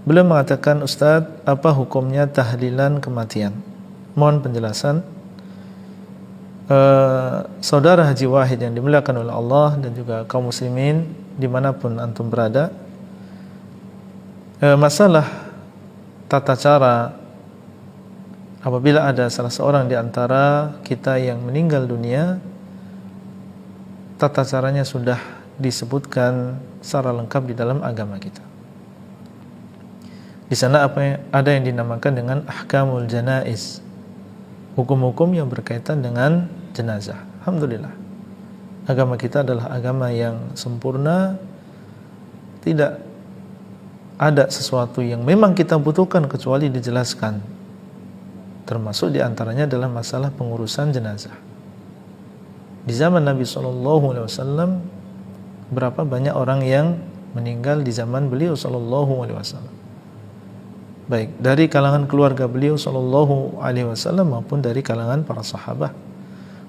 Beliau mengatakan, Ustadz, apa hukumnya tahlilan kematian? Mohon penjelasan. Saudara Haji Wahid yang dimuliakan oleh Allah dan juga kaum muslimin dimanapun antum berada, masalah tata cara apabila ada salah seorang di antara kita yang meninggal dunia, tata caranya sudah disebutkan secara lengkap di dalam agama kita. Di sana ada yang dinamakan dengan ahkamul janaiz, hukum-hukum yang berkaitan dengan jenazah. Alhamdulillah, agama kita adalah agama yang sempurna. Tidak ada sesuatu yang memang kita butuhkan kecuali dijelaskan. Termasuk diantaranya adalah masalah pengurusan jenazah. Di zaman Nabi SAW, berapa banyak orang yang meninggal di zaman beliau SAW, baik dari kalangan keluarga beliau SAW maupun dari kalangan para sahabat.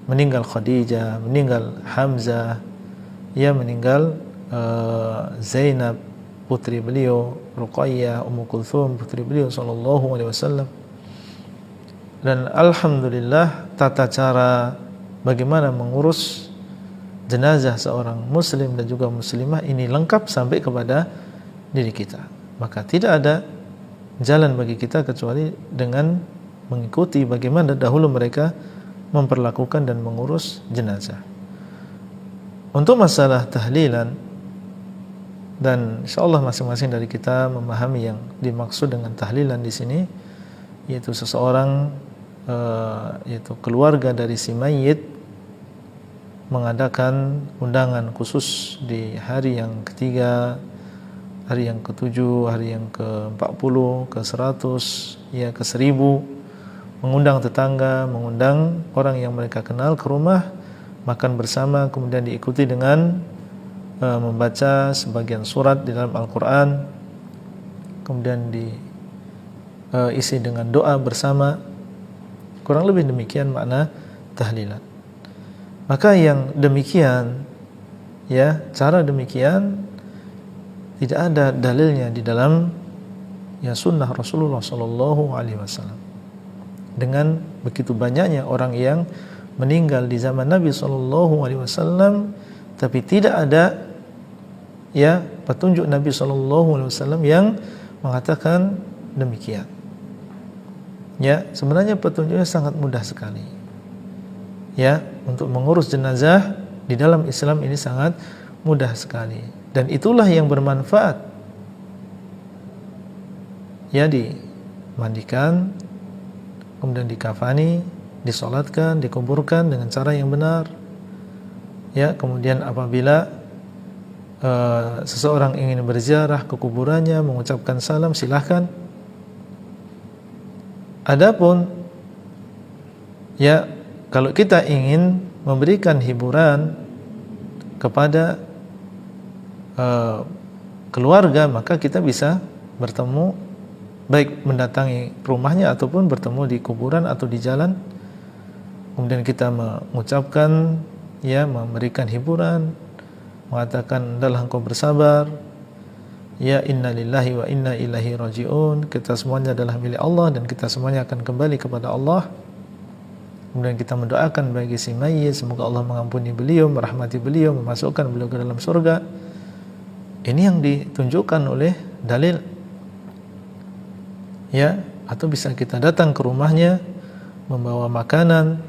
Meninggal Khadijah, meninggal Hamzah, ya meninggal Zainab putri beliau, Ruqayyah, Ummu Kulthum putri beliau SAW. Dan alhamdulillah, tata cara bagaimana mengurus jenazah seorang muslim dan juga muslimah ini lengkap sampai kepada diri kita. Maka tidak ada jalan bagi kita kecuali dengan mengikuti bagaimana dahulu mereka memperlakukan dan mengurus jenazah. Untuk masalah tahlilan, dan insyaallah masing-masing dari kita memahami yang dimaksud dengan tahlilan di sini, yaitu seseorang, yaitu keluarga dari si mayit mengadakan undangan khusus di hari yang ketiga, hari yang ke-7, hari yang ke-40, ke-100, ya ke-1000, mengundang tetangga, mengundang orang yang mereka kenal ke rumah, makan bersama, kemudian diikuti dengan membaca sebagian surat di dalam Al-Quran, kemudian diisi dengan doa bersama. Kurang lebih demikian makna tahlilan. Maka yang demikian, ya cara demikian tidak ada dalilnya di dalam ya sunnah Rasulullah SAW. Dengan begitu banyaknya orang yang meninggal di zaman Nabi SAW, tapi tidak ada ya petunjuk Nabi SAW yang mengatakan demikian. Ya, sebenarnya petunjuknya sangat mudah sekali. Ya, untuk mengurus jenazah di dalam Islam ini sangat mudah sekali, dan itulah yang bermanfaat. Ya, dimandikan, kemudian dikafani, disolatkan, dikuburkan dengan cara yang benar. Ya, kemudian apabila seseorang ingin berziarah ke kuburannya, mengucapkan salam, silahkan. Adapun ya kalau kita ingin memberikan hiburan kepada keluarga, maka kita bisa bertemu, baik mendatangi rumahnya ataupun bertemu di kuburan atau di jalan. Kemudian kita mengucapkan, ya memberikan hiburan, mengatakan adalah engkau bersabar, ya inna lillahi wa inna ilaihi raji'un, kita semuanya adalah milik Allah dan kita semuanya akan kembali kepada Allah. Kemudian kita mendoakan bagi si mayit, semoga Allah mengampuni beliau, merahmati beliau, memasukkan beliau ke dalam surga. Ini yang ditunjukkan oleh dalil. Ya, atau bisa kita datang ke rumahnya membawa makanan,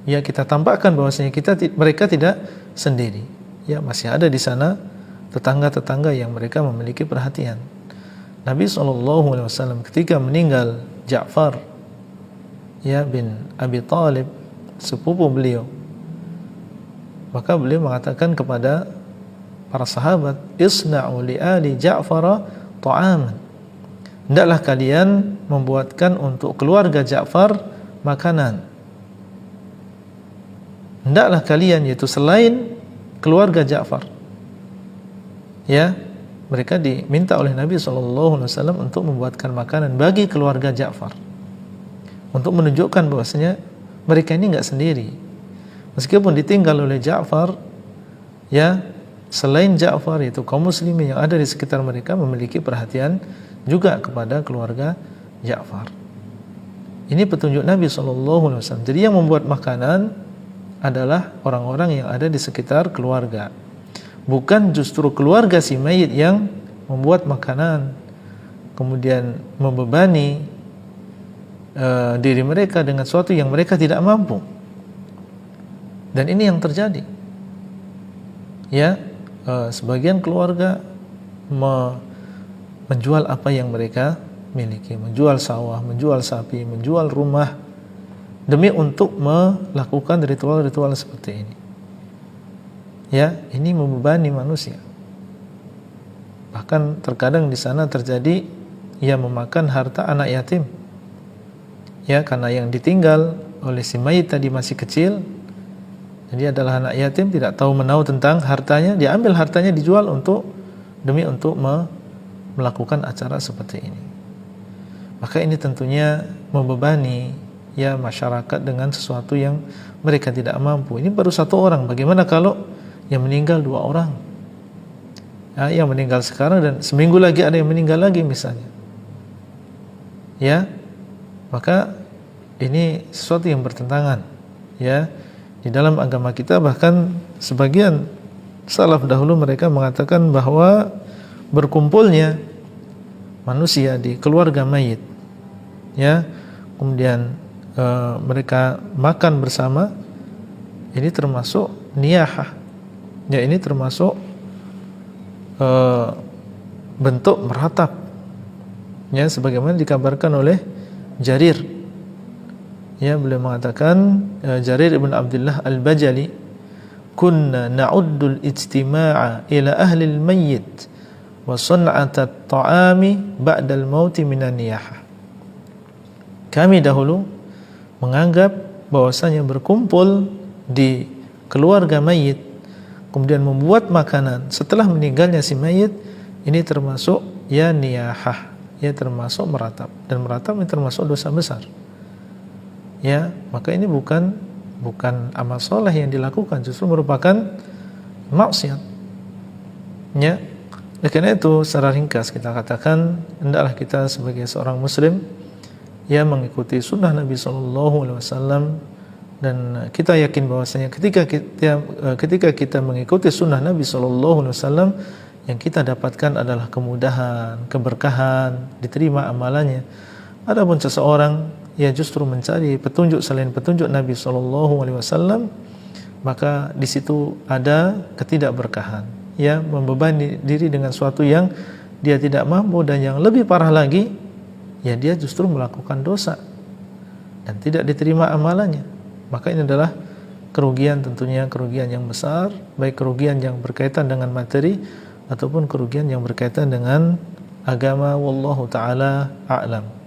ya kita tampakkan bahwasanya mereka tidak sendiri. Ya, masih ada di sana tetangga-tetangga yang mereka memiliki perhatian. Nabi SAW ketika meninggal Ja'far, ya bin Abi Thalib, sepupu beliau, maka beliau mengatakan kepada para sahabat, isna'u li ali Ja'far ta'aman, hendaklah kalian membuatkan untuk keluarga Ja'far makanan. Hendaklah kalian, yaitu selain keluarga Ja'far, ya mereka diminta oleh Nabi SAW untuk membuatkan makanan bagi keluarga Ja'far, untuk menunjukkan bahwasanya mereka ini enggak sendiri. Meskipun ditinggal oleh Ja'far, ya selain Ja'far, yaitu kaum muslimin yang ada di sekitar mereka memiliki perhatian juga kepada keluarga Ja'far. Ini petunjuk Nabi SAW. Jadi yang membuat makanan adalah orang-orang yang ada di sekitar keluarga, bukan justru keluarga si mayit yang membuat makanan, kemudian membebani diri mereka dengan sesuatu yang mereka tidak mampu. Dan ini yang terjadi. Ya, sebagian keluarga menjual apa yang mereka miliki, menjual sawah, menjual sapi, menjual rumah demi untuk melakukan ritual-ritual seperti ini. Ya, ini membebani manusia. Bahkan terkadang di sana terjadi ia memakan harta anak yatim. Ya, karena yang ditinggal oleh si mayit tadi masih kecil. Jadi adalah anak yatim, tidak tahu menahu tentang hartanya, dia ambil hartanya dijual demi untuk melakukan acara seperti ini. Maka ini tentunya membebani ya masyarakat dengan sesuatu yang mereka tidak mampu. Ini baru satu orang, bagaimana kalau yang meninggal 2 orang? Ya, yang meninggal sekarang dan seminggu lagi ada yang meninggal lagi misalnya. Ya, maka ini sesuatu yang bertentangan. Ya, di dalam agama kita bahkan sebagian salaf dahulu mereka mengatakan bahwa berkumpulnya manusia di keluarga mayit, ya, kemudian mereka makan bersama, ini termasuk niyahah. Ya, ini termasuk bentuk meratap. Ya, sebagaimana dikabarkan oleh Jarir. Ya, beliau mengatakan, Jarir ibn Abdullah al-Bajali, kunna na'uddul ijtima'a ila ahli al-mayyit wa sun'ata at-ta'ami ba'dal mauti minan niyahah. Kami dahulu menganggap bahwasanya berkumpul di keluarga mayit kemudian membuat makanan setelah meninggalnya si mayit, ini termasuk ya niyahah, ya termasuk meratap, dan meratap ini termasuk dosa besar. Ya, maka ini bukan amal soleh yang dilakukan, justru merupakan maksiat. Ya, karena itu secara ringkas kita katakan hendaklah kita sebagai seorang muslim ya mengikuti sunnah Nabi SAW, dan kita yakin bahwasanya ketika kita mengikuti sunnah Nabi SAW, yang kita dapatkan adalah kemudahan, keberkahan, diterima amalannya. Adapun seseorang ya justru mencari petunjuk selain petunjuk Nabi SAW, maka di situ ada ketidakberkahan, ya, membebani diri dengan sesuatu yang dia tidak mampu, dan yang lebih parah lagi, ya dia justru melakukan dosa dan tidak diterima amalannya. Maka ini adalah kerugian, tentunya kerugian yang besar, baik kerugian yang berkaitan dengan materi ataupun kerugian yang berkaitan dengan agama. Wallahu ta'ala a'lam.